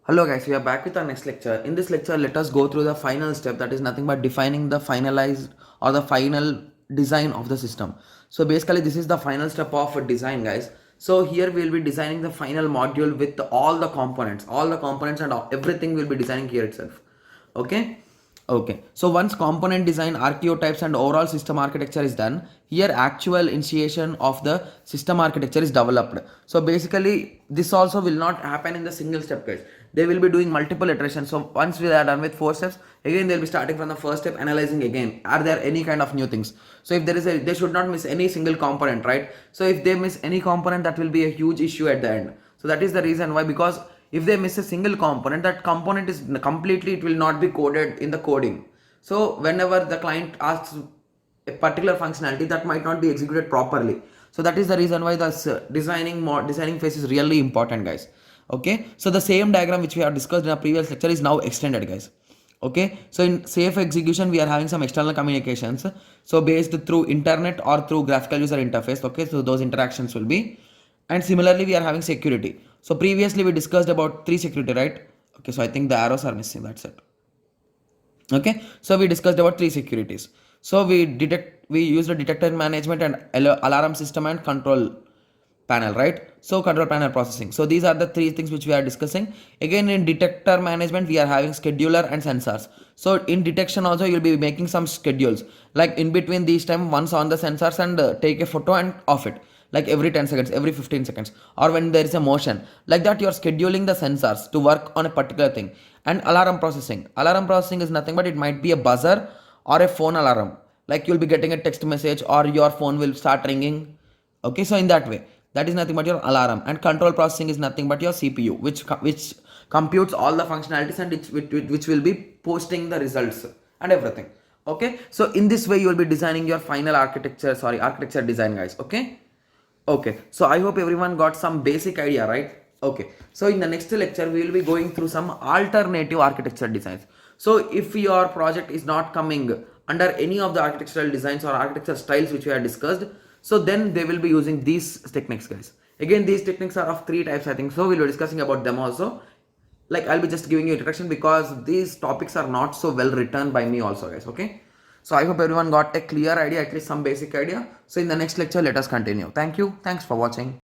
Hello guys, we are back with our next lecture. In this lecture, let us go through the final step, that is nothing but defining the finalized or the final design of the system. So basically this is the final step of a design, guys. So here we will be designing the final module with all the components and everything will be designing here itself. Okay. Okay, so once component design, archetypes and overall system architecture is done, here actual initiation of the system architecture is developed. So basically this also will not happen in the single step, guys. They will be doing multiple iterations. So once we are done with 4 steps, again they'll be starting from the first step, analyzing again, are there any kind of new things. So if there is they should not miss any single component, right? So if they miss any component, that will be a huge issue at the end. So that is the reason why, because if they miss a single component, that component is completely, it will not be coded in the coding. So whenever the client asks a particular functionality, that might not be executed properly. So that is the reason why this designing phase is really important, guys. Okay, so the same diagram which we have discussed in our previous lecture is now extended, guys. Okay, so in safe execution we are having some external communications, so based through internet or through graphical user interface. Okay, so those interactions will be, and similarly we are having security. So previously we discussed about 3 security, right? Okay, so I think the arrows are missing, that's it. Okay, so we discussed about 3 securities. So we use the detector management and alarm system and control panel, right? So control panel processing. So these are the 3 things which we are discussing. Again, in detector management we are having scheduler and sensors. So in detection also you'll be making some schedules, like in between these time, once on the sensors and take a photo and off it, like every 10 seconds, every 15 seconds, or when there is a motion, like that you're scheduling the sensors to work on a particular thing. And alarm processing is nothing but it might be a buzzer or a phone alarm, like you'll be getting a text message or your phone will start ringing. Okay, so in that way, that is nothing but your alarm. And control processing is nothing but your CPU, which computes all the functionalities and which will be posting the results and everything. Okay, so in this way you will be designing your final architecture design, guys. Okay. Okay, so I hope everyone got some basic idea, right? Okay, so in the next lecture, we will be going through some alternative architecture designs. So if your project is not coming under any of the architectural designs or architecture styles which we have discussed, so then they will be using these techniques, guys. Again, these techniques are of 3 types, I think. So we'll be discussing about them also. Like I'll be just giving you introduction because these topics are not so well written by me also, guys. Okay. So I hope everyone got a clear idea, at least some basic idea. So in the next lecture, let us continue. Thank you. Thanks for watching.